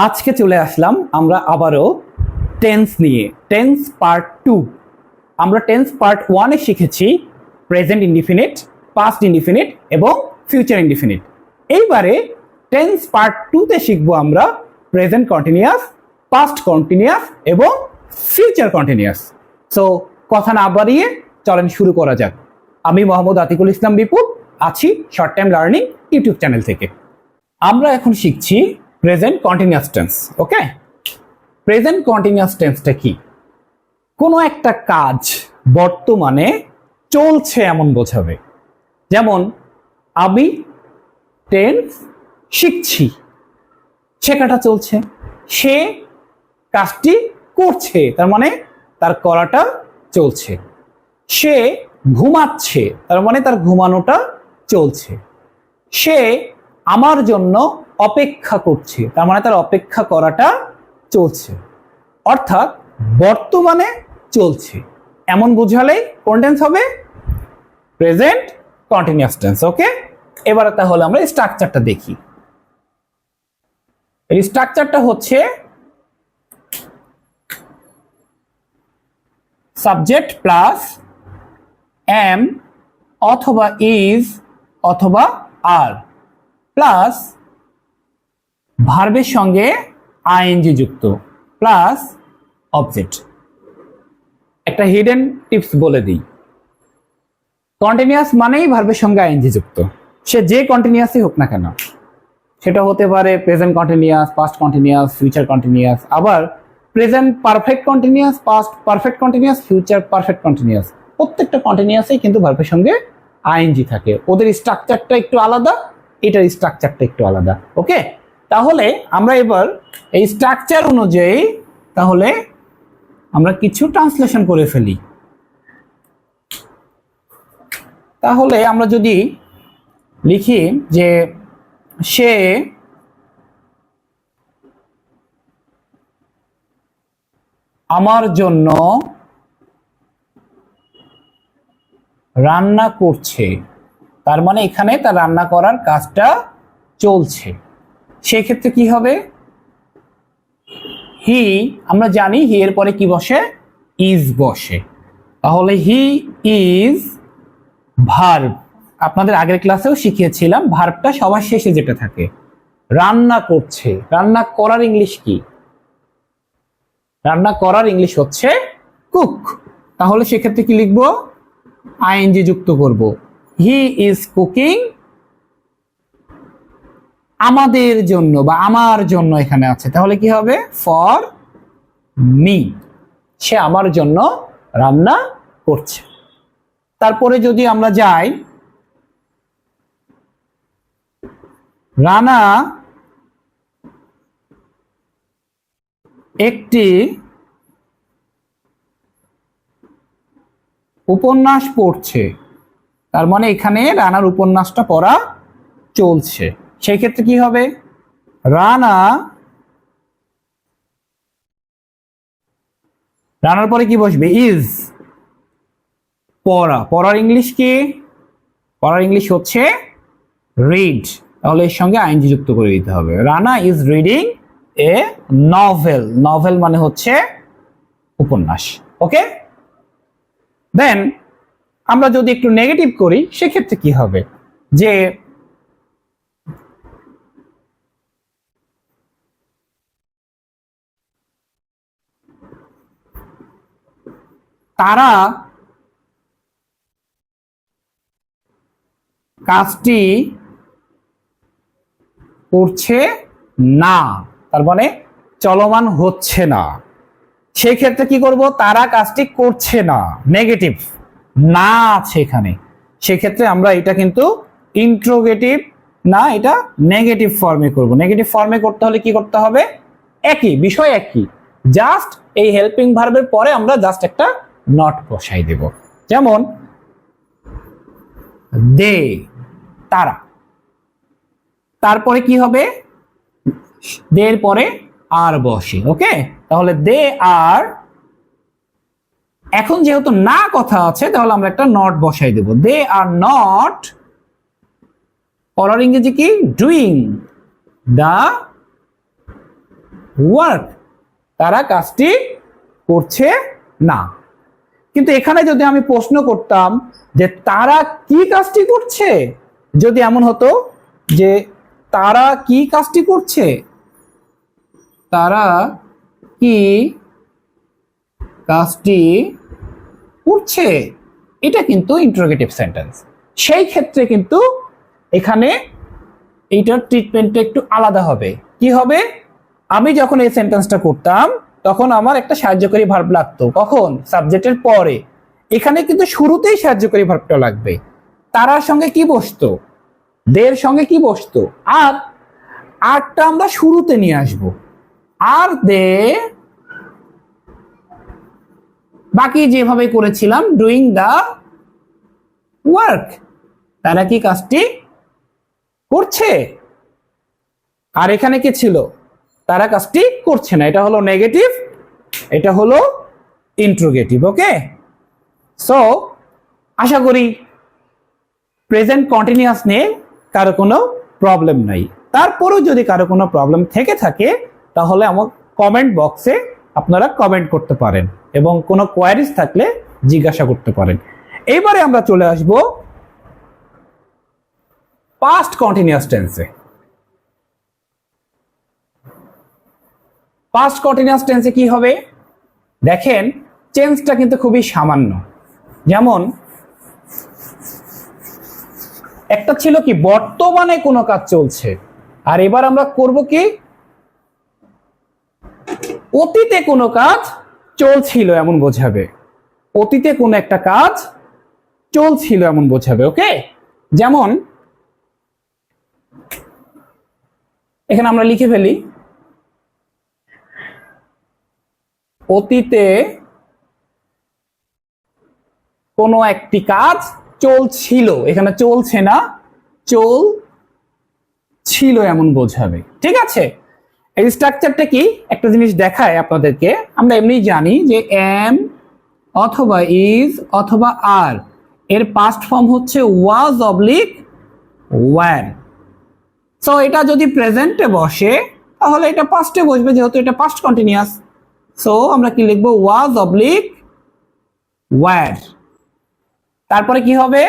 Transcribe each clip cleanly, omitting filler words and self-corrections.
আজকে চলে আসলাম আমরা আবারও টেন্স নিয়ে। Tense part 2। আমরা টেন্স পার্ট 1 এ শিখেছি প্রেজেন্ট ইনডিফিনিট, পাস্ট ইনডিফিনিট এবং ফিউচার ইনডিফিনিট। এইবারে টেন্স পার্ট 2 তে শিখবো আমরা প্রেজেন্ট কন্টিনিউয়াস, পাস্ট কন্টিনিউয়াস এবং ফিউচার কন্টিনিউয়াস। সো কথা না বাড়িয়ে চলেন শুরু করা যাক। আমি মোহাম্মদ আতিকুল ইসলাম বিপুল আছি short time learning YouTube channel থেকে। আমরা এখন শিখছি প্রেজেন্ট কন্টিনিউয়াস টেন্স। ওকে, প্রেজেন্ট কন্টিনিউয়াস টেন্সটা কি? কোনো একটা কাজ বর্তমানে চলছে এমন বোঝাবে। যেমন আমি টেন্স শিখছি, শেখাটা চলছে, সে কাজটি করছে তার মানে তার করাটা চলছে, সে ঘুমাচ্ছে তার মানে তার ঘুমানোটা চলছে, সে আমার জন্য অপেক্ষা করছে তার মানে তার অপেক্ষা করাটা চলছে। অর্থাৎ বর্তমানে চলছে এমন বোঝালেই কোন টেন্স হবে? Present continuous tense. ওকে, এবার তাহলে আমরা স্ট্রাকচারটা দেখি। এই স্ট্রাকচারটা হচ্ছে সাবজেক্ট প্লাস এম অথবা ইজ অথবা আর প্লাস ভার্বের সঙ্গে আইএনজি যুক্ত প্লাস অবজেক্ট। একটা হিডেন টিপস বলে দিই, কন্টিনিউয়াস মানেই ভার্বের সঙ্গে আইএনজি যুক্ত, সে যে কন্টিনিউয়াসই হোক না কেন। সেটা হতে পারে present continuous, past continuous, future continuous, আবার present perfect continuous, past perfect continuous, future perfect continuous. প্রত্যেকটা কন্টিনিউয়াসেই কিন্তু ভার্বের সঙ্গে আইএনজি থাকে। ওদের স্ট্রাকচারটা একটু আলাদা, এটার স্ট্রাকচারটা একটু আলাদা। ওকে, তাহলে আমরা এবার এই স্ট্রাকচার অনুযায়ী তাহলে আমরা কিছু ট্রান্সলেশন করে ফেলি। তাহলে আমরা যদি লিখি যে সে আমার জন্য রান্না করছে, তার মানে এখানে তার রান্না করার কাজটা চলছে। সেক্ষেত্রে কি হবে? হি, আমরা জানি হি এর পরে কি বসে? ইজ বসে। তাহলে হি ইজ ভার্ব। আপনাদের আগের ক্লাসেও শিখিয়েছিলাম ভার্বটা সবার শেষে যেটা থাকে। রান্না করছে, রান্না করার ইংলিশ কি? রান্না করার ইংলিশ হচ্ছে কুক। তাহলে সেক্ষেত্রে কি লিখবো? আইএনজি যুক্ত করব। হি ইজ কুকিং আমাদের জন্য বা আমার জন্য এখানে আছে, তাহলে কি হবে? ফর মি, সে আমার জন্য রান্না করছে। তারপরে যদি আমরা যাই, রানা একটি উপন্যাস পড়ছে, তার মানে এখানে রানার উপন্যাসটা পড়া চলছে। সেই ক্ষেত্রে কি হবে? রানা, রানার পরে কি বসবে? ইজ, পড়া। পড়ার ইংলিশ কি? পড়ার ইংলিশ হচ্ছে রিড। তাহলে এর সঙ্গে আইএনজি যুক্ত করে দিতে হবে। Rana is reading a novel. Novel মানে হচ্ছে উপন্যাস। ওকে, দেন আমরা যদি একটু নেগেটিভ করি সেক্ষেত্রে কি হবে? যে তারা কাজটি করছে না, তার মানে চলমান হচ্ছে না। সেই ক্ষেত্রে কি করব? তারা কাজটি করছে না, নেগেটিভ না আছে এখানে। সেক্ষেত্রে আমরা এটা কিন্তু ইন্ট্রোগেটিভ না, এটা নেগেটিভ ফর্মে করব। নেগেটিভ ফর্মে করতে হলে কি করতে হবে? একই বিষয়, একই, জাস্ট এই হেল্পিং ভার্বের পরে আমরা জাস্ট একটা নট বসাই দেব। যেমন দে, তারা, তারপরে কি হবে? দে এর পরে আর বসে। ওকে, তাহলে দে আর, এখন যেহেতু না কথা আছে তাহলে আমরা একটা নট বসাই দেব। দে আর নট, পড়ার ইংরেজি কি? ডুইং দ্য ওয়ার্ক, তারা কাজটি করছে না। কিন্তু এখানে যদি আমি প্রশ্ন করতাম যে তারা কি কাজটি করছে, যদি এমন হতো যে তারা কি কাজটি করছে, তারা কি কাজটি করছে, এটা কিন্তু ইন্টারোগেটিভ সেন্টেন্স। সেই ক্ষেত্রে কিন্তু এখানে এইটার ট্রিটমেন্টটা একটু আলাদা হবে। কি হবে? আমি যখন এই সেন্টেন্সটা করতাম তখন আমার একটা সাহায্যকারী ভার্ব লাগতো। কখন? সাবজেক্টের পরে। এখানে কিন্তু শুরুতেই সাহায্যকারী ভার্বটা লাগবে। তারার সঙ্গে কি বসতো? দের সঙ্গে কি বসতো? আর আরটা আমরা শুরুতে নিয়ে আসব। আর দে, বাকি যেভাবে করেছিলাম, ডুইং দা ওয়ার্ক, তারা কি কাজটি করছে। আর এখানে কি ছিল? তারা কাজটি করছে না। এটা হলো নেগেটিভ, এটা হলো ইন্ট্রোগেটিভ। ওকে, সো আশা করি প্রেজেন্ট কন্টিনিউয়াস নিয়ে কারো কোনো প্রবলেম নাই। তারপরেও যদি কারো কোনো প্রবলেম থেকে থাকে তাহলে আমার কমেন্ট বক্সে আপনারা কমেন্ট করতে পারেন এবং কোনো কোয়ারিজ থাকলে জিজ্ঞাসা করতে পারেন। এইবারে আমরা চলে আসব পাস্ট কন্টিনিউয়াস টেন্সে। পাস্ট কন্টিনিউয়াস টেন্সে কি হবে? দেখেন, চেঞ্জটা কিন্তু খুবই সামান্য। যেমন একটা ছিল কি, বর্তমানে কোনো কাজ চলছে, আর এবার আমরা করব কি, অতীতে কোনো কাজ চলছিল এমন বোঝাবে। অতীতে কোনো একটা কাজ চলছিল এমন বোঝাবে। ওকে, যেমন এখানে আমরা লিখে ফেলি, অতীতে কোনো একটি কাজ চলছিল, এখানে চলছে না, চলছিল এমন বোঝাবে। ঠিক আছে, এই স্ট্রাকচারটা কি একটা জিনিস দেখায় আপনাদেরকে। আমরা এমনি জানি যে এম অথবা ইজ অথবা আর এর পাস্ট ফর্ম হচ্ছে ওয়াজ অবলিক ওয়্যার। সো এটা যদি প্রেজেন্টে বসে তাহলে এটা পাস্টে বসবে, যেহেতু এটা পাস্ট কন্টিনিউয়াস। সো আমরা কি লিখবো? Was oblique were. তারপরে কি হবে?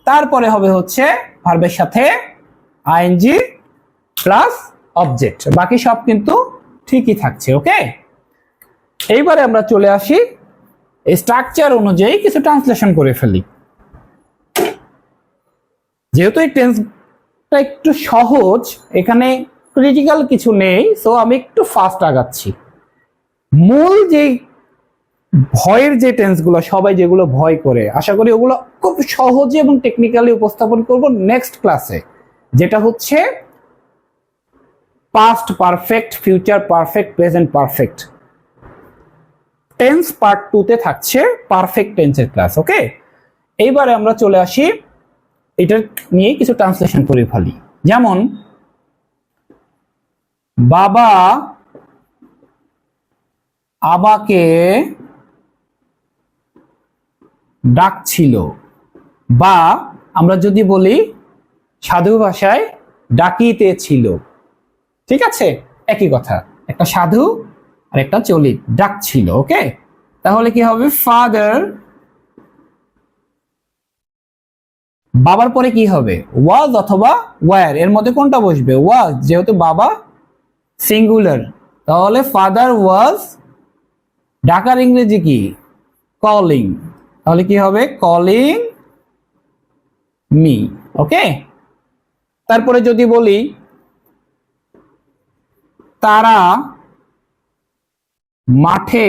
তারপরে হবে হচ্ছে ভার্বের সাথে আইএনজি প্লাস অবজেক্ট। বাকি সব কিন্তু ঠিকই থাকছে। ওকে, এইবারে আমরা চলে আসি স্ট্রাকচার অনুযায়ী কিছু ট্রান্সলেশন করে ফেলি। যেহেতু এই টেন্সটা একটু সহজ, এখানে ক্রিটিক্যাল কিছু নেই, সো আমি একটু ফাস্ট আগাচ্ছি। মূল যে ভয়ের যে টেন্সগুলো, সবাই যেগুলো ভয় করে, আশা করি ওগুলো খুব সহজে এবং টেকনিক্যালি উপস্থাপন করব নেক্সট ক্লাসে, যেটা হচ্ছে past perfect, future perfect, present perfect. Tense part 2 তে থাকছে পারফেক্ট টেন্সের ক্লাস। ওকে, এইবারে আমরা চলে আসি এটা নিয়ে কিছু ট্রান্সলেশন করে ফেলি। যেমন বাবা আবাকে ডাকছিল, বা আমরা যদি বলি সাধু ভাষায় ডাকিতেছিল। ঠিক আছে, একই কথা, একটা সাধু আর একটা চলিত ডাকছিল। ওকে, তাহলে কি হবে? ফাদার, বাবার পরে কি হবে? ওয়াজ অথবা ওয়্যার, এর মধ্যে কোনটা বসবে? ওয়াজ, যেহেতু বাবা সিঙ্গুলার, তাহলে ফাদার ওয়াজ, ডাকার ইংরেজি কি? কলিং, তাহলে কি হবে? Calling me. ওকে, তারপরে যদি বলি তারা মাঠে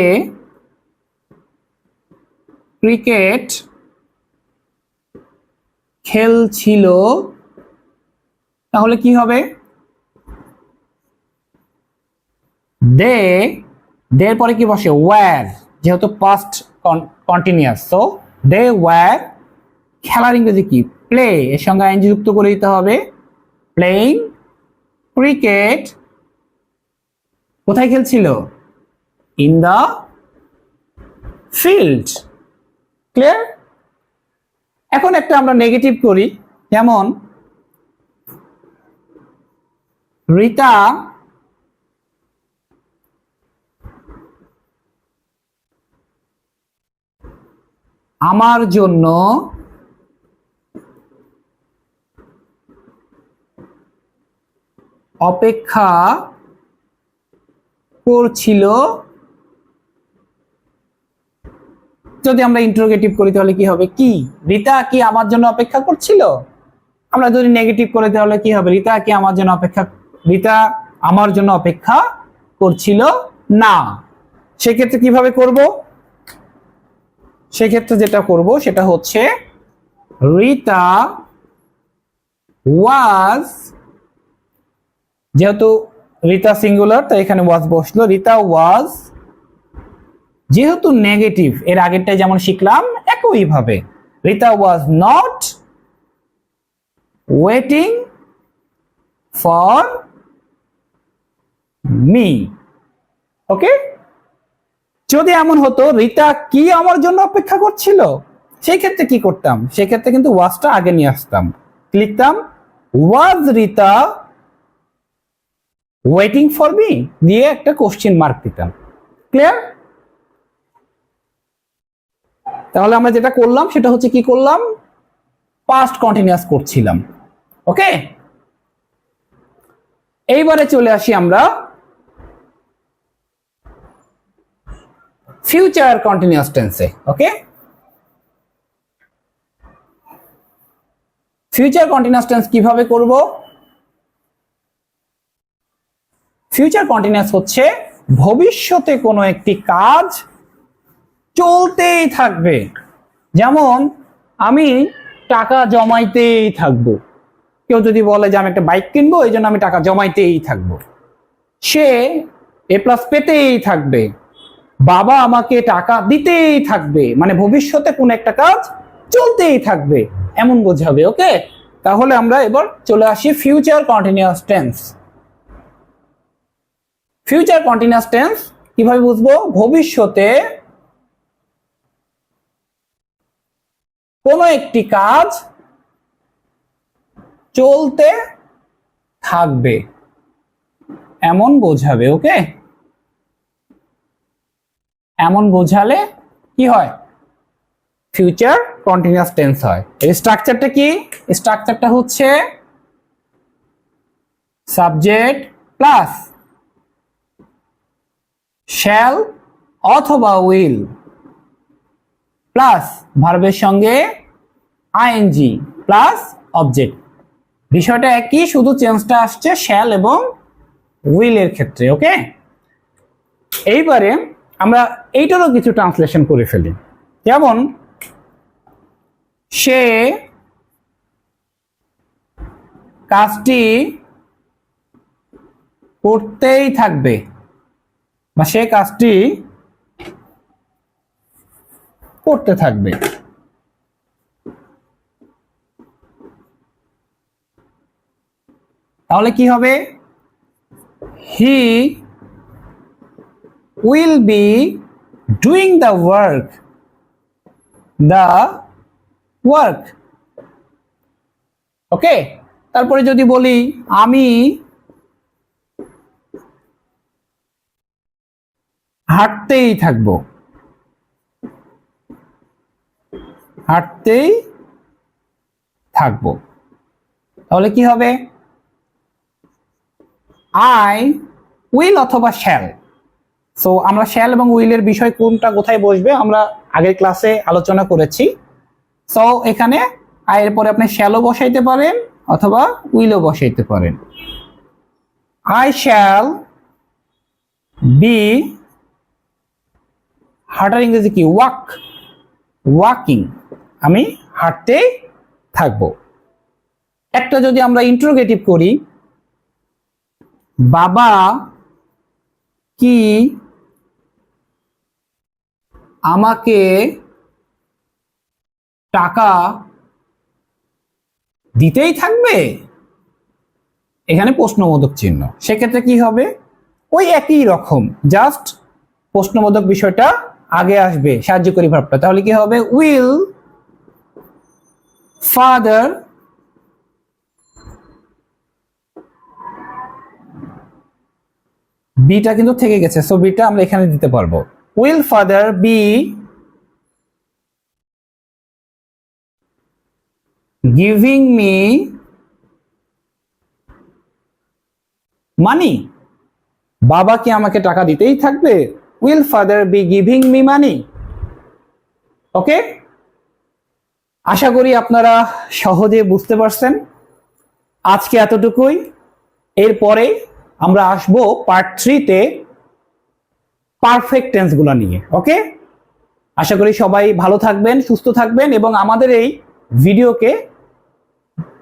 ক্রিকেট খেলছিল, তাহলে কি হবে? দে, দের পরে কি বসে? ওয়্যার, যেহেতু past continuous, so they were. খেলার ইংরেজি কি? প্লে, এর সঙ্গে আইএনজি যুক্ত করে দিতে হবে। প্লেইং ক্রিকেট, কোথায় খেলছিল? In the field. ক্লিয়ার? এখন একটা আমরা নেগেটিভ করি, যেমন রীতা আমার জন্য অপেক্ষা করছিল। যদি আমরা ইন্টারোগেটিভ করি তাহলে কি হবে? কি রিতা কি আমার জন্য অপেক্ষা করছিল? আমরা যদি নেগেটিভ করি তাহলে কি হবে? রিতা আমার জন্য অপেক্ষা করছিল না। সেক্ষেত্রে কিভাবে করব? সেক্ষেত্রে যেটা করব সেটা হচ্ছে রিতা ওয়াজ, যেহেতু রিতা সিঙ্গুলার তাই এখানে ওয়াজ বসলো। রিতা ওয়াজ, যেহেতু নেগেটিভ এর আগেরটাই যেমন শিখলাম একইভাবে Rita was not waiting for me. Okay, যদি এমন হতো রিতা কি আমার জন্য অপেক্ষা করছিল, সেই ক্ষেত্রে কি করতাম? সেক্ষেত্রে কিন্তু ওয়াজটা আগে নিয়ে আসতাম, লিখতাম ওয়াজ রিতা ওয়েটিং ফর মি দিয়ে একটা কোশ্চেন মার্ক দিতাম। ক্লিয়ার? তাহলে আমরা যেটা করলাম সেটা হচ্ছে কি করলাম? পাস্ট কন্টিনিউয়াস করছিলাম। ওকে, এইবারে চলে আসি আমরা ফিউচার কন্টিনিউয়াস টেন্সে। ওকে, ফিউচার কন্টিনিউয়াস টেন্স কিভাবে করব? ফিউচার কন্টিনিউয়াস হচ্ছে ভবিষ্যতে কোনো একটি কাজ চলতেই থাকবে। যেমন আমি টাকা জমাইতেই থাকবো। কেউ যদি বলে যে আমি একটা বাইক কিনবো এই জন্য আমি টাকা জমাইতেই থাকবো, সে এ প্লাস পেতেই থাকবে, বাবা আমাকে টাকা দিতেই থাকবে, মানে ভবিষ্যতে কোন একটা কাজ চলতেই থাকবে এমন বোঝাবে। ওকে, তাহলে আমরা এবার চলে আসি future continuous tense. Future continuous tense কিভাবে বুঝবো? ভবিষ্যতে কোনো একটি কাজ চলতে থাকবে এমন বোঝাবে। ওকে, এমন বোঝালে কি হয়? ফিউচার কন্টিনিউয়াস টেন্স হয়। এর স্ট্রাকচারটা কি? স্ট্রাকচারটা হচ্ছে সাবজেক্ট প্লাস শ্যাল অথবা উইল প্লাস ভার্বের সঙ্গে আইএনজি প্লাস অবজেক্ট। বিষয়টা একই, শুধু চেঞ্জটা আসছে শ্যাল এবং উইলের ক্ষেত্রে। ওকে, এইবারে আমরা এইটারও কিছু ট্রান্সলেশন করে ফেলি। যেমন সে কাজটি করতেই থাকবে বা সে কাজটি করতে থাকবে। তাহলে কি হবে? He will be doing the work. Okay, তারপরে যদি বলি আমি হাঁটতেই থাকবো, তাহলে কি হবে? আই উইল অথবা শ্যাল। সো আমরা শ্যাল এবং উইলের বিষয় কোনটা কোথায় বসবে আমরা আগের ক্লাসে আলোচনা করেছি। সো এখানে আই এর পরে আপনি শ্যালও বসাইতে পারেন অথবা উইলও বসাইতে পারেন। আই শ্যাল বি, হাঁটার ইংরেজি কি? ওয়াকিং। আমি হাঁটতে থাকবো। একটা যদি আমরা ইন্টারোগেটিভ করি, বাবা কি আমাকে টাকা দিতেই থাকবে? এখানে প্রশ্নবোধক চিহ্ন। সেক্ষেত্রে কি হবে? ওই একই রকম, জাস্ট প্রশ্নবোধক বিষয়টা আগে আসবে সাহায্যকারী ভার্বটা। তাহলে কি হবে? উইল ফাদার বিটা কিন্তু থেকে গেছে, সো বিটা আমরা এখানে দিতে পারবো। Will father be giving me money, বাবা কি আমাকে টাকা দিতেই থাকবে? Will father be giving me money? Okay, আশা করি আপনারা সহজে বুঝতে পারছেন। আজকে এতটুকুই। এরপরে আমরা আসবো পার্ট 3 তে পারফেক্ট টেন্স গুলা নিয়ে। ওকে, আশা করি সবাই ভালো থাকবেন, সুস্থ থাকবেন এবং আমাদের এই ভিডিওকে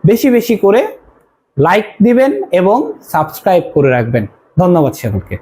বেশি বেশি করে লাইক দিবেন এবং সাবস্ক্রাইব করে রাখবেন। ধন্যবাদ সকলকে।